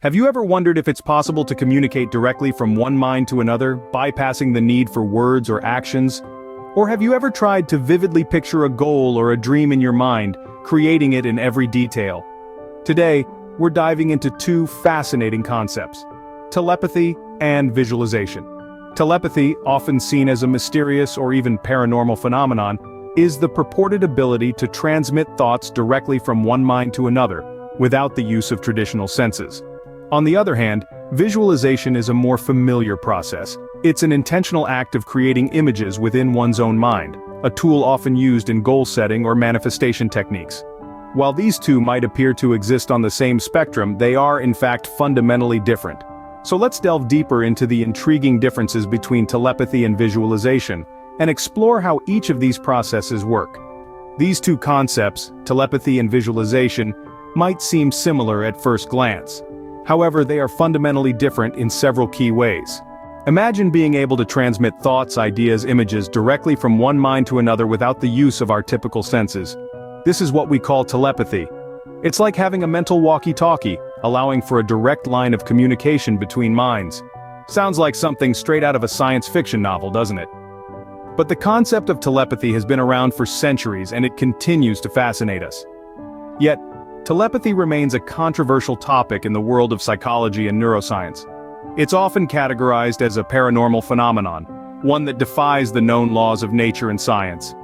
Have you ever wondered if it's possible to communicate directly from one mind to another, bypassing the need for words or actions? Or have you ever tried to vividly picture a goal or a dream in your mind, creating it in every detail? Today, we're diving into two fascinating concepts: telepathy and visualization. Telepathy, often seen as a mysterious or even paranormal phenomenon, is the purported ability to transmit thoughts directly from one mind to another, without the use of traditional senses. On the other hand, visualization is a more familiar process. It's an intentional act of creating images within one's own mind, a tool often used in goal setting or manifestation techniques. While these two might appear to exist on the same spectrum, they are in fact fundamentally different. So let's delve deeper into the intriguing differences between telepathy and visualization, and explore how each of these processes work. These two concepts, telepathy and visualization, might seem similar at first glance. However, they are fundamentally different in several key ways. Imagine being able to transmit thoughts, ideas, images directly from one mind to another without the use of our typical senses. This is what we call telepathy. It's like having a mental walkie-talkie, allowing for a direct line of communication between minds. Sounds like something straight out of a science fiction novel, doesn't it? But the concept of telepathy has been around for centuries, and it continues to fascinate us. Yet, telepathy remains a controversial topic in the world of psychology and neuroscience. It's often categorized as a paranormal phenomenon, one that defies the known laws of nature and science.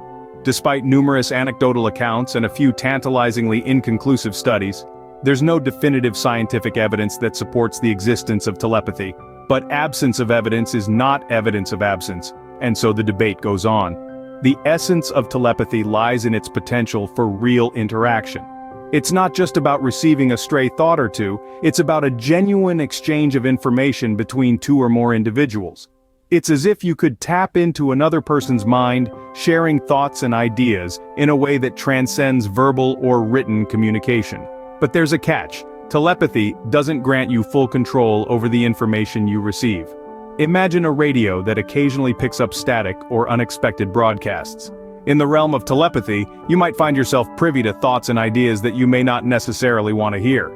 Despite numerous anecdotal accounts and a few tantalizingly inconclusive studies, there's no definitive scientific evidence that supports the existence of telepathy. But absence of evidence is not evidence of absence, and so the debate goes on. The essence of telepathy lies in its potential for real interaction. It's not just about receiving a stray thought or two, it's about a genuine exchange of information between two or more individuals. It's as if you could tap into another person's mind, sharing thoughts and ideas in a way that transcends verbal or written communication. But there's a catch. Telepathy doesn't grant you full control over the information you receive. Imagine a radio that occasionally picks up static or unexpected broadcasts. In the realm of telepathy, you might find yourself privy to thoughts and ideas that you may not necessarily want to hear.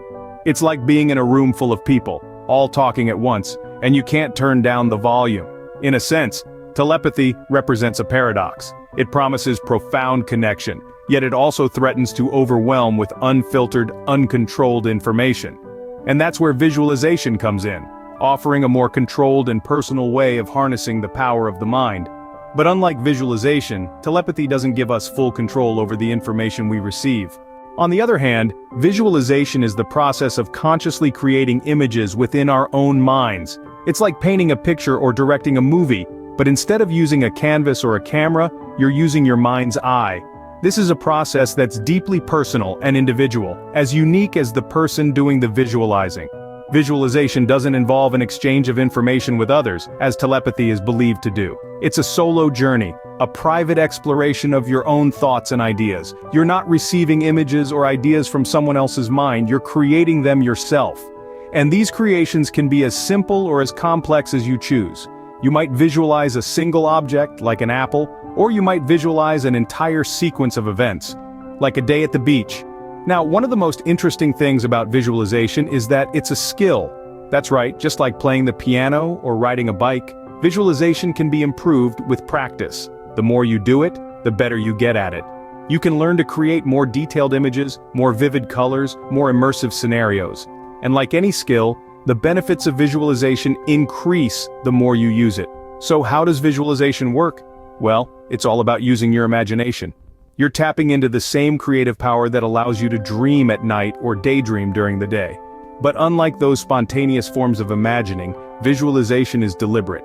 It's like being in a room full of people, all talking at once, and you can't turn down the volume. In a sense, telepathy represents a paradox. It promises profound connection, yet it also threatens to overwhelm with unfiltered, uncontrolled information. And that's where visualization comes in, offering a more controlled and personal way of harnessing the power of the mind. But unlike visualization, telepathy doesn't give us full control over the information we receive. On the other hand, visualization is the process of consciously creating images within our own minds. It's like painting a picture or directing a movie, but instead of using a canvas or a camera, you're using your mind's eye. This is a process that's deeply personal and individual, as unique as the person doing the visualizing. Visualization doesn't involve an exchange of information with others, as telepathy is believed to do. It's a solo journey, a private exploration of your own thoughts and ideas. You're not receiving images or ideas from someone else's mind, you're creating them yourself. And these creations can be as simple or as complex as you choose. You might visualize a single object, like an apple, or you might visualize an entire sequence of events, like a day at the beach. Now, one of the most interesting things about visualization is that it's a skill. That's right, just like playing the piano or riding a bike, visualization can be improved with practice. The more you do it, the better you get at it. You can learn to create more detailed images, more vivid colors, more immersive scenarios. And like any skill, the benefits of visualization increase the more you use it. So how does visualization work? Well, it's all about using your imagination. You're tapping into the same creative power that allows you to dream at night or daydream during the day. But unlike those spontaneous forms of imagining, visualization is deliberate.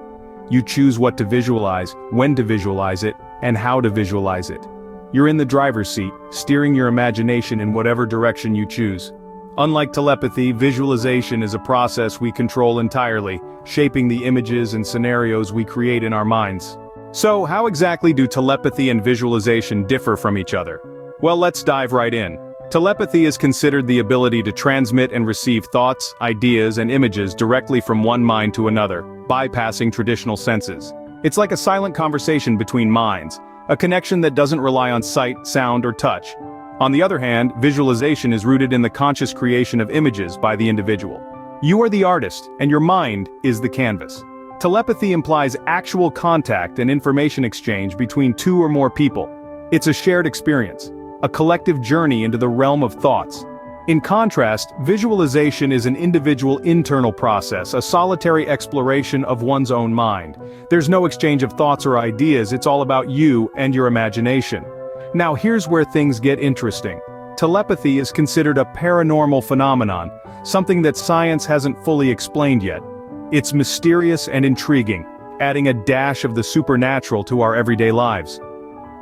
You choose what to visualize, when to visualize it, and how to visualize it. You're in the driver's seat, steering your imagination in whatever direction you choose. Unlike telepathy, visualization is a process we control entirely, shaping the images and scenarios we create in our minds. So, how exactly do telepathy and visualization differ from each other? Well, let's dive right in. Telepathy is considered the ability to transmit and receive thoughts, ideas, and images directly from one mind to another, bypassing traditional senses. It's like a silent conversation between minds, a connection that doesn't rely on sight, sound, or touch. On the other hand, visualization is rooted in the conscious creation of images by the individual. You are the artist, and your mind is the canvas. Telepathy implies actual contact and information exchange between two or more people. It's a shared experience, a collective journey into the realm of thoughts. In contrast, visualization is an individual internal process, a solitary exploration of one's own mind. There's no exchange of thoughts or ideas, it's all about you and your imagination. Now here's where things get interesting. Telepathy is considered a paranormal phenomenon, something that science hasn't fully explained yet. It's mysterious and intriguing, adding a dash of the supernatural to our everyday lives.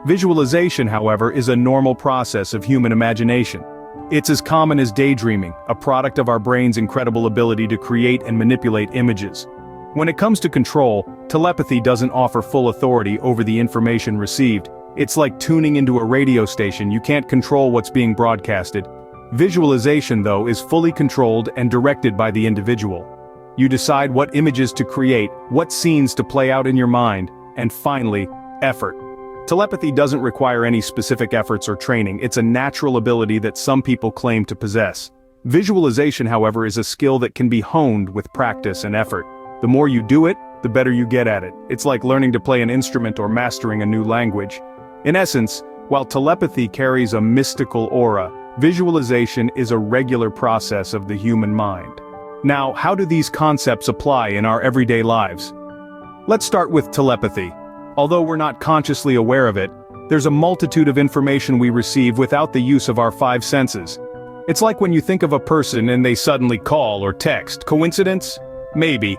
Visualization, however, is a normal process of human imagination. It's as common as daydreaming, a product of our brain's incredible ability to create and manipulate images. When it comes to control, telepathy doesn't offer full authority over the information received. It's like tuning into a radio station, you can't control what's being broadcasted. Visualization, though, is fully controlled and directed by the individual. You decide what images to create, what scenes to play out in your mind, and finally, effort. Telepathy doesn't require any specific efforts or training, it's a natural ability that some people claim to possess. Visualization, however, is a skill that can be honed with practice and effort. The more you do it, the better you get at it. It's like learning to play an instrument or mastering a new language. In essence, while telepathy carries a mystical aura, visualization is a regular process of the human mind. Now, how do these concepts apply in our everyday lives? Let's start with telepathy. Although we're not consciously aware of it, there's a multitude of information we receive without the use of our five senses. It's like when you think of a person and they suddenly call or text. Coincidence? Maybe.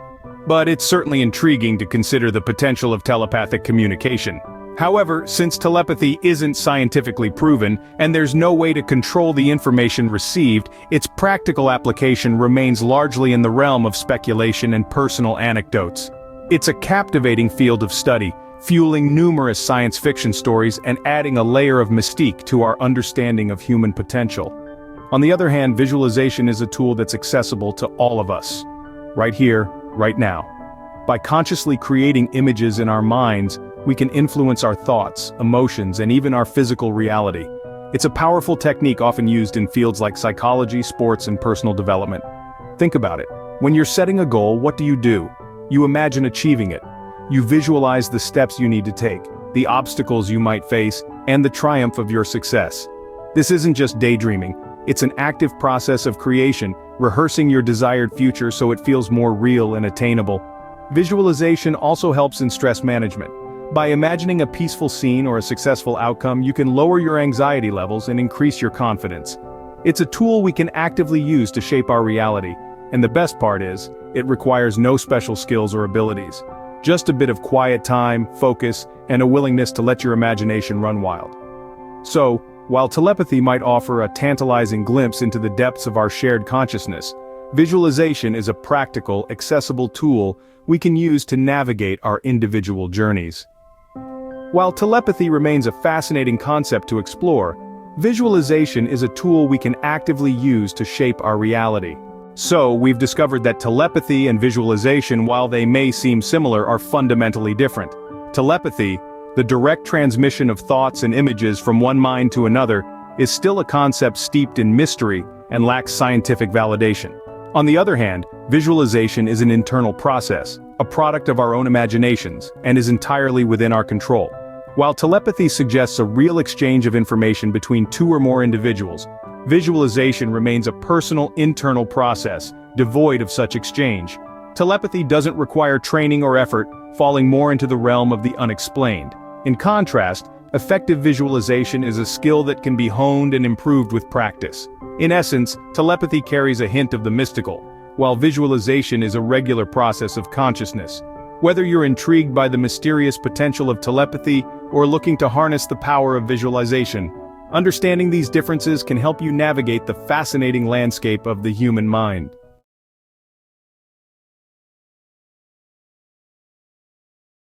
But it's certainly intriguing to consider the potential of telepathic communication. However, since telepathy isn't scientifically proven, and there's no way to control the information received, its practical application remains largely in the realm of speculation and personal anecdotes. It's a captivating field of study, fueling numerous science fiction stories and adding a layer of mystique to our understanding of human potential. On the other hand, visualization is a tool that's accessible to all of us, right here, right now. By consciously creating images in our minds, we can influence our thoughts, emotions, and even our physical reality. It's a powerful technique often used in fields like psychology, sports, and personal development. Think about it. When you're setting a goal, what do? You imagine achieving it. You visualize the steps you need to take, the obstacles you might face, and the triumph of your success. This isn't just daydreaming, it's an active process of creation, rehearsing your desired future so it feels more real and attainable. Visualization also helps in stress management. By imagining a peaceful scene or a successful outcome, you can lower your anxiety levels and increase your confidence. It's a tool we can actively use to shape our reality, and the best part is, it requires no special skills or abilities. Just a bit of quiet time, focus, and a willingness to let your imagination run wild. So, while telepathy might offer a tantalizing glimpse into the depths of our shared consciousness, visualization is a practical, accessible tool we can use to navigate our individual journeys. While telepathy remains a fascinating concept to explore, visualization is a tool we can actively use to shape our reality. So, we've discovered that telepathy and visualization, while they may seem similar, are fundamentally different. Telepathy, the direct transmission of thoughts and images from one mind to another, is still a concept steeped in mystery and lacks scientific validation. On the other hand, visualization is an internal process, a product of our own imaginations, and is entirely within our control. While telepathy suggests a real exchange of information between two or more individuals, visualization remains a personal, internal process, devoid of such exchange. Telepathy doesn't require training or effort, falling more into the realm of the unexplained. In contrast, effective visualization is a skill that can be honed and improved with practice. In essence, telepathy carries a hint of the mystical, while visualization is a regular process of consciousness. Whether you're intrigued by the mysterious potential of telepathy or looking to harness the power of visualization, understanding these differences can help you navigate the fascinating landscape of the human mind.